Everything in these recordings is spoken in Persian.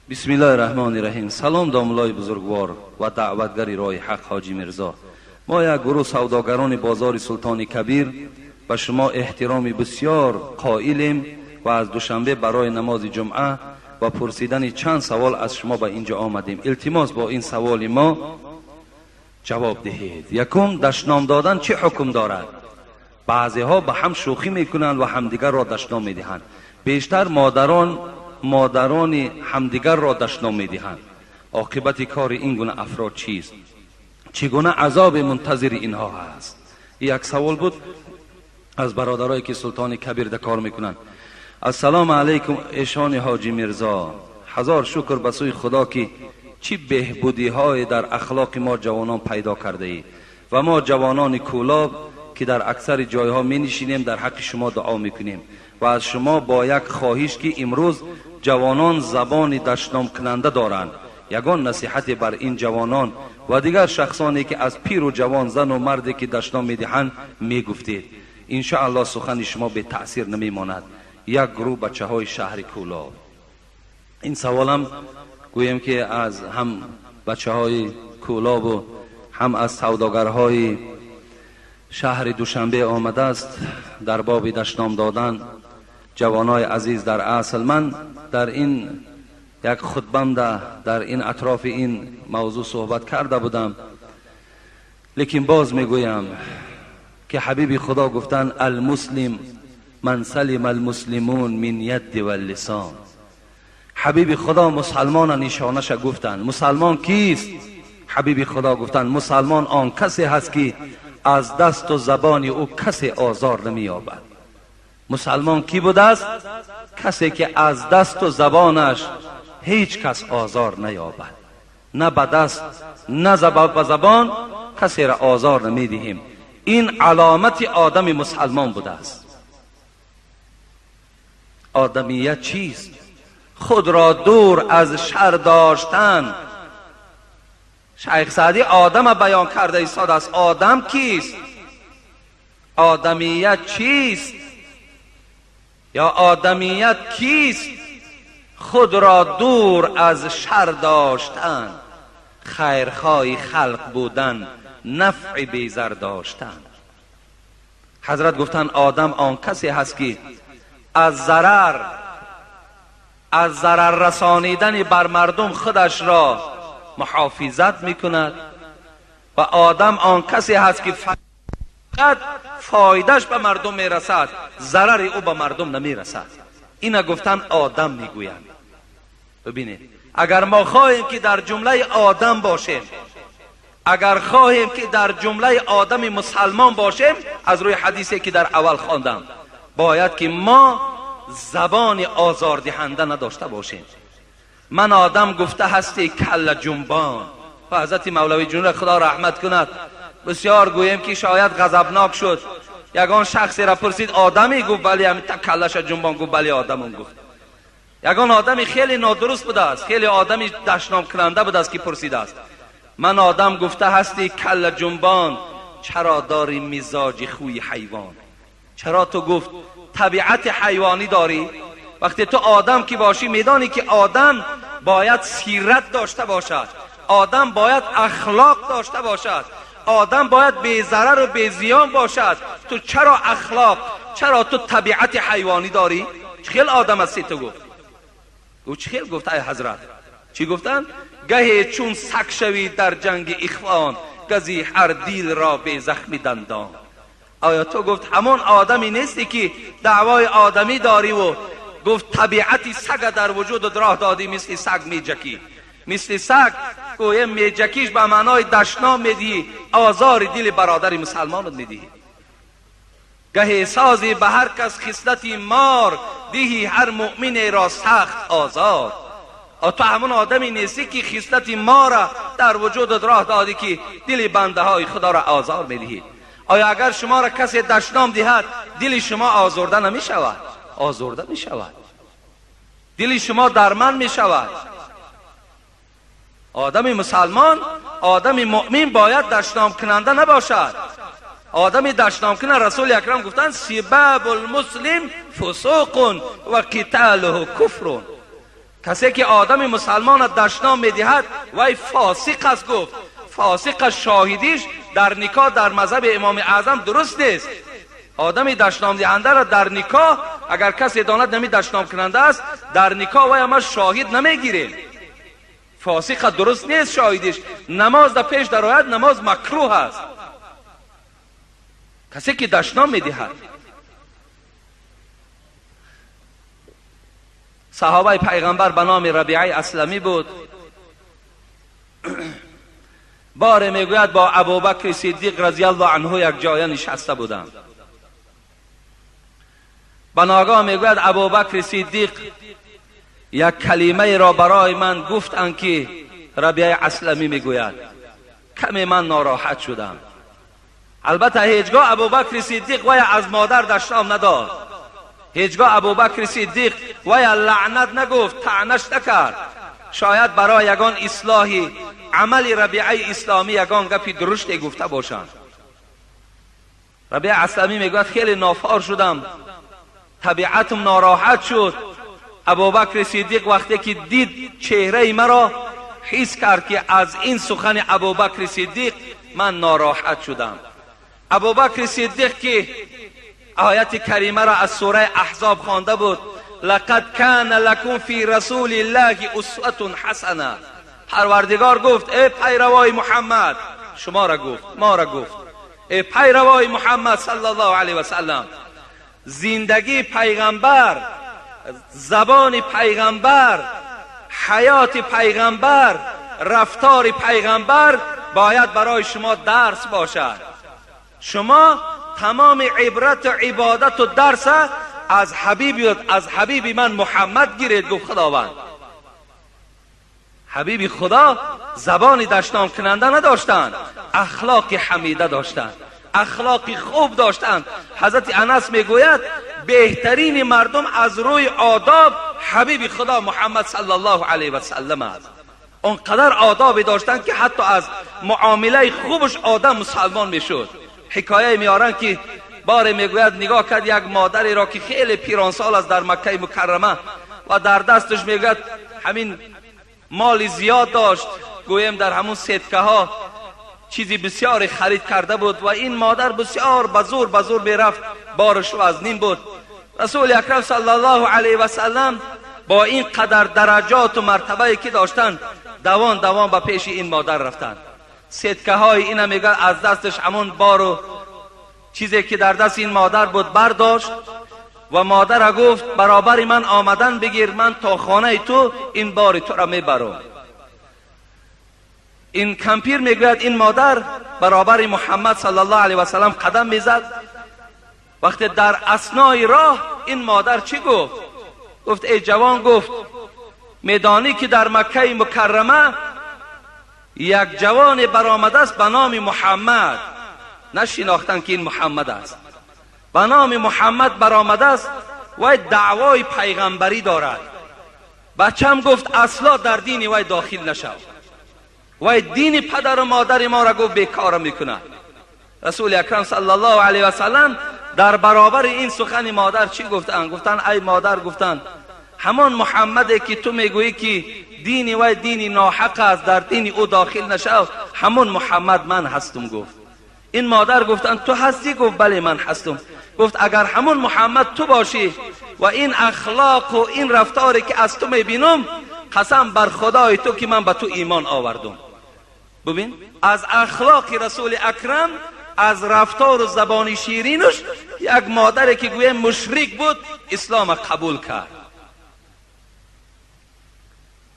بسم الله الرحمن الرحیم. سلام داملای بزرگوار و دعوتگری راه حق حاجی میرزا. ما یک گروه سوداگران بازار سلطان کبیر به شما احترامی بسیار قائلیم و از دوشنبه برای نماز جمعه و پرسیدن چند سوال از شما به اینجا آمدیم. التماس با این سوال ما جواب دهید. یکم، دشنام دادن چه حکم دارد؟ بعضی ها به هم شوخی میکنند و همدیگر را دشنام میدهند. بیشتر مادران همدیگر را دشنام میدهند. عاقبت کار این گونه افراد چیست؟ چگونه عذاب منتظر اینها هست؟ یک سوال بود از برادرایی که سلطان کبیر ده کار میکنند. السلام علیکم ایشان حاجی میرزا. هزار شکر به سوی خدا که چی بهبودی های در اخلاق ما جوانان پیدا کرده ای و ما جوانان کولاب که در اکثر جایها می نشینیم در حق شما دعا میکنیم و از شما با یک خواهش که امروز جوانان زبان دشنام کننده دارند، یگان نصیحت بر این جوانان و دیگر شخصانی که از پیر و جوان، زن و مردی که دشنام میدهند میگفتید. ان شاء الله سخن شما به تاثیر نمیماند. یک گروه بچه های شهر کولاب. این سوالم گویم که از هم بچه های کولاب و هم از سوداگرهای شهر دوشنبه آمده است در باب دشنام دادن. جوانای عزیز، در اصل من در این یک خطبم در این اطراف این موضوع صحبت کرده بودم، لیکن باز میگویم که حبیب خدا گفتن المسلم من سلم المسلمون من ید و اللسان. حبیب خدا مسلمان نشانش گفتن. مسلمان کیست؟ حبیب خدا گفتن مسلمان آن کسی هست که از دست و زبان او کسی آزار نمی‌یابد. مسلمان کی بوده است؟ کسی که از دست و زبانش هیچ کس آزار نیابد. نه به دست نه به زبان کسی را آزار نمیدهیم. این علامت آدم مسلمان بوده است. آدمیت چیست؟ خود را دور از شر داشتن. شیخ سعدی آدم بیان کرده ایستاد است. آدم کیست؟ آدمیت چیست؟ یا آدمیت کیست؟ خود را دور از شر داشتن، خیرخواه خلق بودن، نفع بیزر داشتن. حضرت گفتن آدم آن کسی هست که از ضرر رسانیدن بر مردم خودش را محافظت میکند و آدم آن کسی هست که فقط فایدهش به مردم میرسد، ضرر او به مردم نمیرسد. اینا گفتن آدم میگویند. ببینید، اگر ما خواهیم که در جمله آدم باشیم، اگر خواهیم که در جمله آدم مسلمان باشیم، از روی حدیثی که در اول خواندم، باید که ما زبان آزاردهنده نداشته باشیم. من آدم گفته هستی کل جنبان. و حضرت مولوی جون خدا رحمت کند بسیار گویم که شاید غضبناک شد. یگان شخصی را پرسید آدمی؟ گفت بلی. همین تا کلش جنبان گفت بلی آدم. گفت یگان آدمی خیلی نادرست بوده است، خیلی آدمی دشنام کننده بوده است که پرسیده است من آدم گفته هستی کل جنبان، چرا داری مزاج خوی حیوان؟ چرا تو گفت طبیعت حیوانی داری؟ وقتی تو آدم که باشی میدانی که آدم باید سیرت داشته باشد، آدم باید اخلاق داشته باشد، آدم باید بی ضرر و بی زیان باشد. تو چرا اخلاق، چرا تو طبیعت حیوانی داری؟ چخیل آدم هستی تو؟ گفت او چخیل گفت ای حضرت. چی گفتن؟ گهی چون سگ شوی در جنگ اخوان، گزی هر دیل را به زخمی دندان. آیا تو گفت همون آدمی نیستی که دعوای آدمی داری و گفت طبیعتی سگ در وجود راه دادی، مثل سگ میجکی، مثل سگ گویم میجکیش به معنای دشنام میدی، آزار دل برادر مسلمانت میدی. گهی سازی به هر کس خصلتی مار، دیهی هر مؤمن را سخت آزار. تو همون آدمی نیستی که خصلت ما را در وجودت راه دادی که دل بنده های خدا را آزار میدهی. آیا اگر شما را کسی دشنام دهد دل شما آزرده نمی شود؟ آزرده می شود، دل شما درمند می شود. آدم مسلمان، آدم مؤمن باید دشنام کننده نباشد. آدم دشنام کننده رسول اکرم گفتن سباب المسلم فسوق و قتاله کفر. کسی که آدم مسلمان دشنام میدهد وای فاسق است گفت. فاسق شاهدیش در نکاح در مذهب امام اعظم درست نیست. آدمی دشنام دهنده را در نکاح اگر کسی داند نمی دشنام کننده است در نکاح وای ما شاهد نمیگیریم. فاسق درست نیست شاهدیش. نماز در پیش در آید نماز مکروه است. کسی که دشنام میدهد. صحابه پیغمبر به نام ربیعه اسلمی بود. بار میگوید با ابوبکر صدیق رضی الله عنه یک جای نشسته بودند. به ناگاه میگوید ابوبکر صدیق یک کلمه را برای من گفتند که ربیعه اسلمی میگوید. کمی من ناراحت شدم. البته هیچگاه ابوبکر صدیق وای از مادر دشنام نداد. هیچگاه ابوبکر صدیق وای لعنت نگفت، طعنش نکرد. شاید برای یگان اصلاح عمل ربیعه اسلامی یگان گپی درشت گفته باشند. ربیعه اسلامی میگوید خیلی نافار شدم، طبیعتم ناراحت شد. ابوبکر صدیق وقتی که دید چهره مرا حس کرد که از این سخن ابوبکر صدیق من ناراحت شدم. ابوبکر صدیق که آیت کریمه را از سوره احزاب خوانده بود، لقد کان لکم فی رسول الله اسوه حسنه. پروردگار گفت ای پیروای محمد، شما را گفت، ما را گفت، ای پیروای محمد صلی الله علیه و سلم، زندگی پیغمبر، زبان پیغمبر، حیات پیغمبر، رفتار پیغمبر باید برای شما درس باشد. شما تمام عبرت و عبادت و درس از حبیب من محمد گیرید. گفت خداوند. حبیب خدا زبانی دشنام کننده نداشتند، اخلاق حمیده داشتند، اخلاق خوب داشتند. حضرت انس میگوید بهترین مردم از روی آداب حبیب خدا محمد صلی الله علیه و سلم است. اونقدر آدابی داشتند که حتی از معامله خوبش آدم مسلمان میشد. حکایه میارن که بار میگوید نگاه کرد یک مادری را که خیلی پیرانسال است در مکه مکرمه و در دستش میگوید همین مال زیاد داشت، گویم در همون سدکه ها چیزی بسیار خرید کرده بود و این مادر بسیار بزور میرفت، بارش از نیم بود. رسول اکرم صلی الله علیه و سلم با این قدر درجات و مرتبه که داشتن دوان به پیش این مادر رفتن. سدکه های این میگه از دستش همون بار و چیزی که در دست این مادر بود برداشت و مادر گفت برابر من آمدن بگیر، من تا خانه تو این بار تو را میبرم. این کمپیر میگوید این مادر برابر محمد صلی الله علیه و سلم قدم میزد. وقتی در اثنای راه این مادر چی گفت؟ گفت ای جوان، گفت میدانی که در مکه مکرمه یک جوان برآمده است به نام محمد. نشناختن که این محمد است. به نام محمد برآمده است و دعوای پیغمبری دارد. بچم گفت اصلا در دین وی داخل نشو، وی دین پدر و مادر ما را گفت بیکار میکنه. رسول اکرم صلی الله علیه و سلم در برابر این سخن مادر چی گفتن؟ گفتن ای مادر، گفتن همان محمدی که تو میگویی که دین وی دین ناحق است، در دین او داخل نشو، همون محمد من هستم. گفت این مادر گفتن تو هستی؟ گفت بله من هستم. گفت اگر همون محمد تو باشی و این اخلاق و این رفتاری که از تو میبینم، قسم بر خدای تو که من به تو ایمان آوردم. ببین از اخلاق رسول اکرم، از رفتار و زبان شیرینش، یک مادری که گویا مشرک بود اسلام قبول کرد.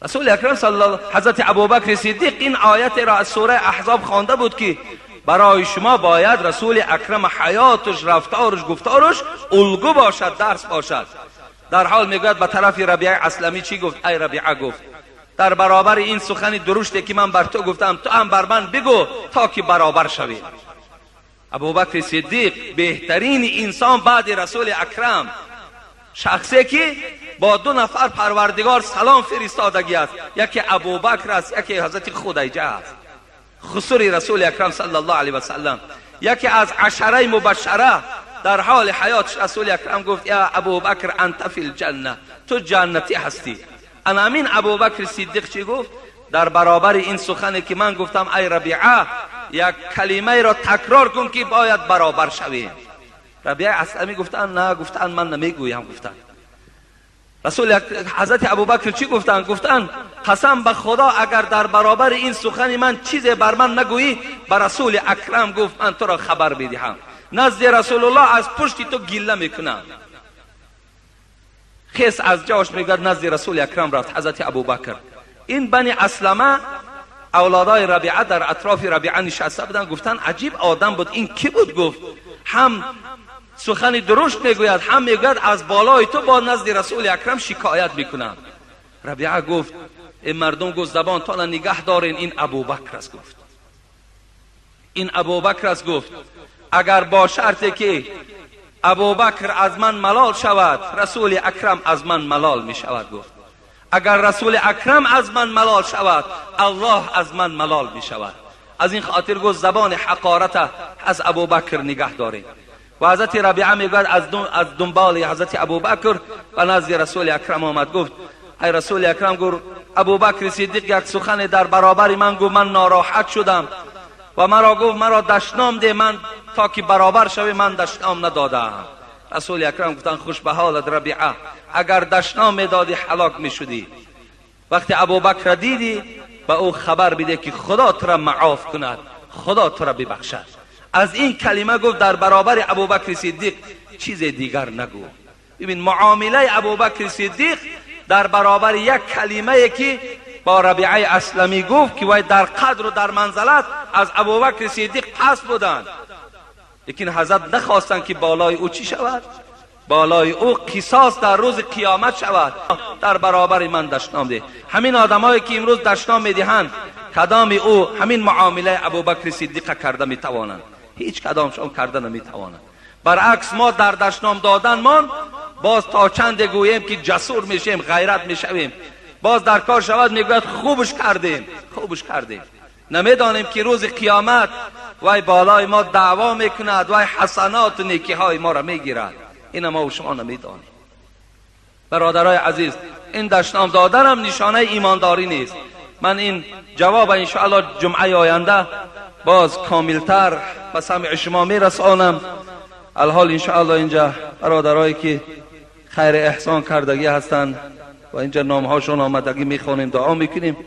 رسول اکرم صلی الله، حضرت ابوبکر صدیق این آیت را از سوره احزاب خوانده بود که برای شما باید رسول اکرم حیاتش، رفتارش، گفتارش الگو باشد، درس باشد. در حال میگوید به طرف ربیعه اسلمی چی گفت؟ ای ربیعه، گفت در برابر این سخن درشتی که من بر تو گفتم تو هم بر من بگو تا که برابر شوی. ابوبکر صدیق بهترین انسان بعد رسول اکرم، شخصی که با دو نفر پروردگار سلام فرستادگی است، یکی ابوبکر است، یکی حضرت خدیجه است، خسر رسول اکرم صلی الله علیه و سلم، یکی از عشره مبشره. در حال حیات رسول اکرم گفت یا ابوبکر انت فی الجنه، تو جنتی هستی. همین ابوبکر صدیق چی گفت در برابر این سخنی که من گفتم؟ ای ربیعه، یک کلمه را تکرار کن که باید برابر شویم. ربیعه اسلمی گفتن نه، گفتن من نمیگویم. گفتن حضرت ابوبکر چی گفتن؟ گفتن قسم به خدا اگر در برابر این سخن من چیزی بر من نگویی، به رسول اکرم گفت من تو را خبر بدهم، نزد رسول الله از پشت تو گله میکنم. خیس از جاش میگرد نزد رسول اکرم رفت حضرت ابوبکر. این بنی اسلمه اولادای ربیعه در اطراف ربیعه نشسته بودن. گفتن عجیب آدم بود، این کی بود؟ گفت هم سخن درشت میگوید، هم میگوید از بالای تو با نزد رسول اکرم شکایت میکنم. ربیعه گفت این مردم گفت زبان تا نگه دارین، این ابوبکر است. گفت این ابوبکر است. گفت اگر با شرطی که ابوبکر از من ملال شود، رسول اکرم از من ملال می شود. گفت اگر رسول اکرم از من ملال شود، الله از من ملال می شود. از این خاطر گفت زبان حقارت از ابوبکر نگه دارید. و حضرت ربیعه میگوید از دنبال حضرت ابوبکر و نزد رسول اکرم آمد. گفت ای رسول اکرم، گفت ابوبکر صدیق یک سخن در برابر من گفت، من ناراحت شدم و مرا گفت مرا دشنام ده، من تا که برابر شوی من دشنام ندادم. رسول اکرم گفتن خوش به حالت ربیعه، اگر دشنام میدادی هلاک میشدی. وقتی ابوبکر دیدی به او خبر بده که خدا تو را معاف کند، خدا تو را ببخشد. از این کلمه گفت در برابر ابوبکر صدیق چیز دیگر نگو. ببین معامله ابوبکر صدیق در برابر یک کلمه که با ربیعه اسلمی گفت که وای در قدر و در منزلت از ابوبکر صدیق پس بودند، لیکن حضرت نخواستند که بالای او چی شود؟ بالای او قصاص در روز قیامت شود. در برابر من دشنام ده. همین آدمایی که امروز دشنام میدهند، کدام او همین معامله ابوبکر صدیق کرده میتوانند؟ هیچ کدامشون کرده نمیتوانند. برعکس ما در دشنام دادن من باز تا چند گوییم که جسور میشیم، غیرت میشویم، باز در کار شود میگوید خوبش کردیم، خوبش کردیم. نمیدانیم که روز قیامت وای بالای ما دعوا میکند، وای حسنات و نیکی های ما را میگیرد. این ما و شما نمیدانیم. برادرای عزیز، این دشنام دادن هم نشانه ایمانداری نیست. من این جواب انشاءالله جمعه آینده باز کاملتر به سمع شما میرسانم. الحال انشاءالله اینجا برادرایی که خیر احسان کردگی هستند و اینجا نامهاشون آمدگی میخوانیم، دعا میکنیم.